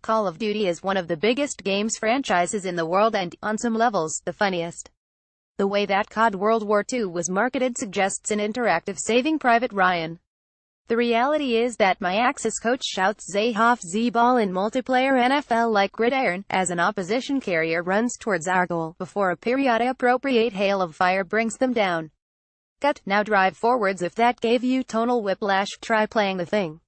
Call of Duty is one of the biggest games franchises in the world and, on some levels, the funniest. The way that COD World War II was marketed suggests an interactive Saving Private Ryan. The reality is that my Axis coach shouts Zayhoff Z-ball in multiplayer NFL-like gridiron, as an opposition carrier runs towards our goal, before a period-appropriate hail of fire brings them down. Gut, now drive forwards. If that gave you tonal whiplash, try playing the thing.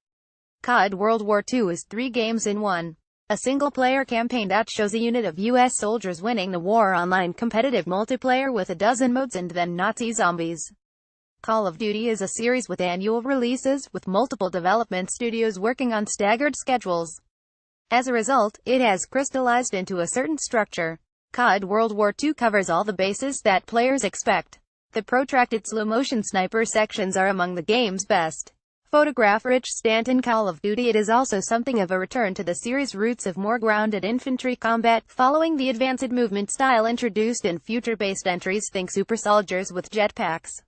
COD World War II is 3 games in one. A single-player campaign that shows a unit of U.S. soldiers winning the war, online competitive multiplayer with a dozen modes, and then Nazi zombies. Call of Duty is a series with annual releases, with multiple development studios working on staggered schedules. As a result, it has crystallized into a certain structure. COD World War II covers all the bases that players expect. The protracted slow-motion sniper sections are among the game's best. Photograph-rich Stanton Call of Duty, it is also something of a return to the series' roots of more grounded infantry combat, following the advanced movement style introduced in future-based entries. Think super soldiers with jetpacks.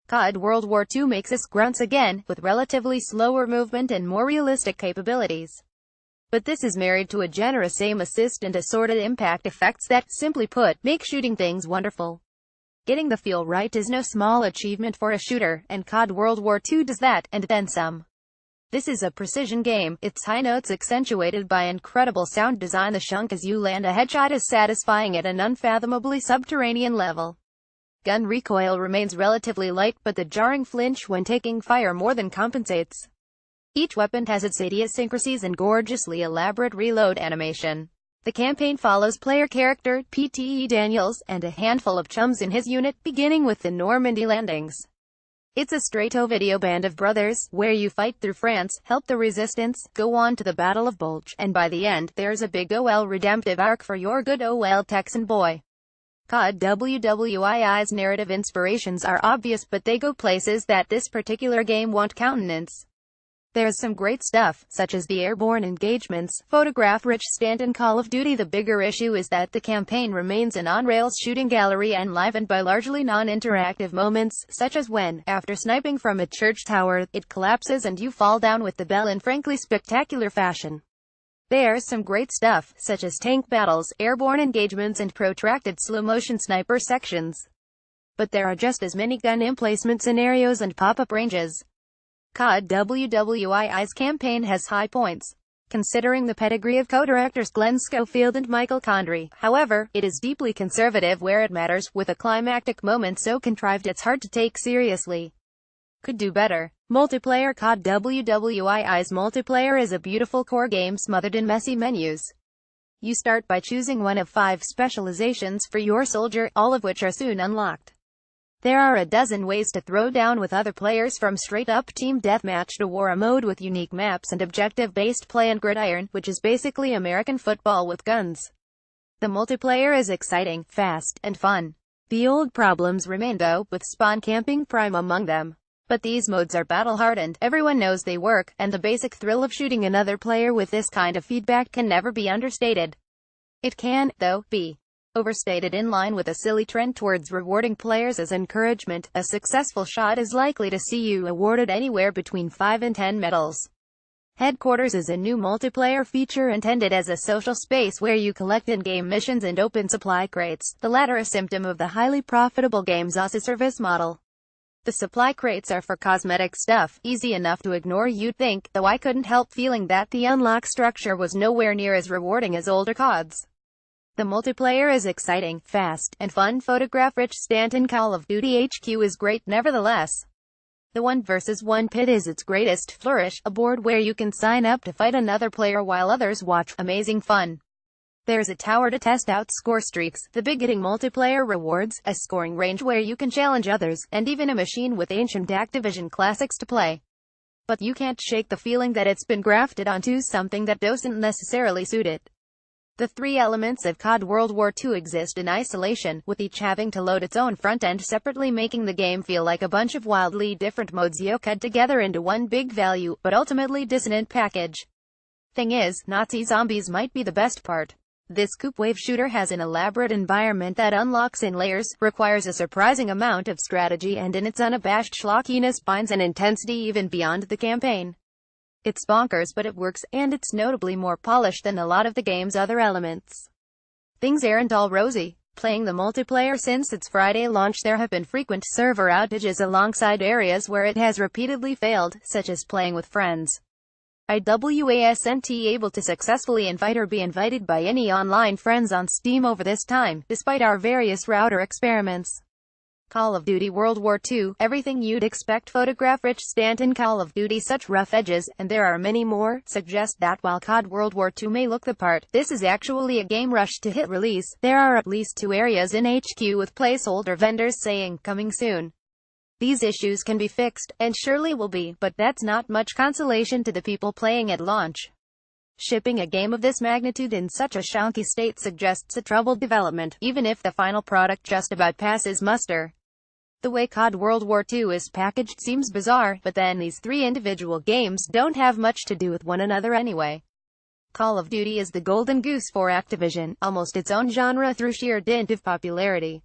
COD World War II makes us grunts again, with relatively slower movement and more realistic capabilities. But this is married to a generous aim assist and assorted impact effects that, simply put, make shooting things wonderful. Getting the feel right is no small achievement for a shooter, and COD World War II does that, and then some. This is a precision game, its high notes accentuated by incredible sound design. The shunk as you land a headshot is satisfying at an unfathomably subterranean level. Gun recoil remains relatively light, but the jarring flinch when taking fire more than compensates. Each weapon has its idiosyncrasies and gorgeously elaborate reload animation. The campaign follows player character PTE Daniels and a handful of chums in his unit, beginning with the Normandy landings. It's a straight-to-video band of brothers, where you fight through France, help the resistance, go on to the Battle of Bulge, and by the end, there's a big OL redemptive arc for your good OL Texan boy. COD WWII's narrative inspirations are obvious, but they go places that this particular game won't countenance. There's some great stuff, such as the airborne engagements, photograph-rich Stanton Call of Duty. The bigger issue is that the campaign remains an on-rails shooting gallery, enlivened by largely non-interactive moments, such as when, after sniping from a church tower, it collapses and you fall down with the bell in frankly spectacular fashion. There's some great stuff, such as tank battles, airborne engagements, and protracted slow-motion sniper sections. But there are just as many gun emplacement scenarios and pop-up ranges. COD WWII's campaign has high points, considering the pedigree of co-directors Glenn Schofield and Michael Condrey. However, it is deeply conservative where it matters, with a climactic moment so contrived it's hard to take seriously. Could do better. Multiplayer. COD WWII's multiplayer is a beautiful core game smothered in messy menus. You start by choosing one of 5 specializations for your soldier, all of which are soon unlocked. There are a dozen ways to throw down with other players, from straight-up team deathmatch to war mode with unique maps and objective-based play, and gridiron, which is basically American football with guns. The multiplayer is exciting, fast, and fun. The old problems remain though, with spawn camping prime among them. But these modes are battle-hardened, everyone knows they work, and the basic thrill of shooting another player with this kind of feedback can never be understated. It can, though, be overstated in line with a silly trend towards rewarding players as encouragement. A successful shot is likely to see you awarded anywhere between 5 and 10 medals. Headquarters is a new multiplayer feature intended as a social space where you collect in-game missions and open supply crates, the latter a symptom of the highly profitable games as a service model. The supply crates are for cosmetic stuff, easy enough to ignore you'd think, though I couldn't help feeling that the unlock structure was nowhere near as rewarding as older CODs. The multiplayer is exciting, fast, and fun. Photograph-rich Stanton Call of Duty HQ is great nevertheless. The 1 vs 1 pit is its greatest flourish, a board where you can sign up to fight another player while others watch. Amazing fun. There's a tower to test out score streaks, the big-hitting multiplayer rewards, a scoring range where you can challenge others, and even a machine with ancient Activision classics to play. But you can't shake the feeling that it's been grafted onto something that doesn't necessarily suit it. The 3 elements of COD World War II exist in isolation, with each having to load its own front end separately, making the game feel like a bunch of wildly different modes yokered together into one big value, but ultimately dissonant package. Thing is, Nazi zombies might be the best part. This coupe wave shooter has an elaborate environment that unlocks in layers, requires a surprising amount of strategy, and in its unabashed schlockiness binds an intensity even beyond the campaign. It's bonkers, but it works, and it's notably more polished than a lot of the game's other elements. Things aren't all rosy. Playing the multiplayer since its Friday launch, there have been frequent server outages alongside areas where it has repeatedly failed, such as playing with friends. I wasn't able to successfully invite or be invited by any online friends on Steam over this time, despite our various router experiments. Call of Duty World War II, everything you'd expect. Photograph Rich Stanton. Call of Duty such rough edges, and there are many more, suggest that while COD World War II may look the part, this is actually a game rushed to hit release. There are at least 2 areas in HQ with placeholder vendors saying, coming soon. These issues can be fixed, and surely will be, but that's not much consolation to the people playing at launch. Shipping a game of this magnitude in such a shonky state suggests a troubled development, even if the final product just about passes muster. The way COD World War II is packaged seems bizarre, but then these 3 individual games don't have much to do with one another anyway. Call of Duty is the golden goose for Activision, almost its own genre through sheer dint of popularity.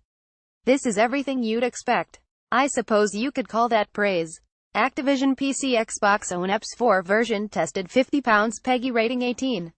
This is everything you'd expect. I suppose you could call that praise. Activision PC Xbox One EPS 4 version tested £50, PEGI rating 18.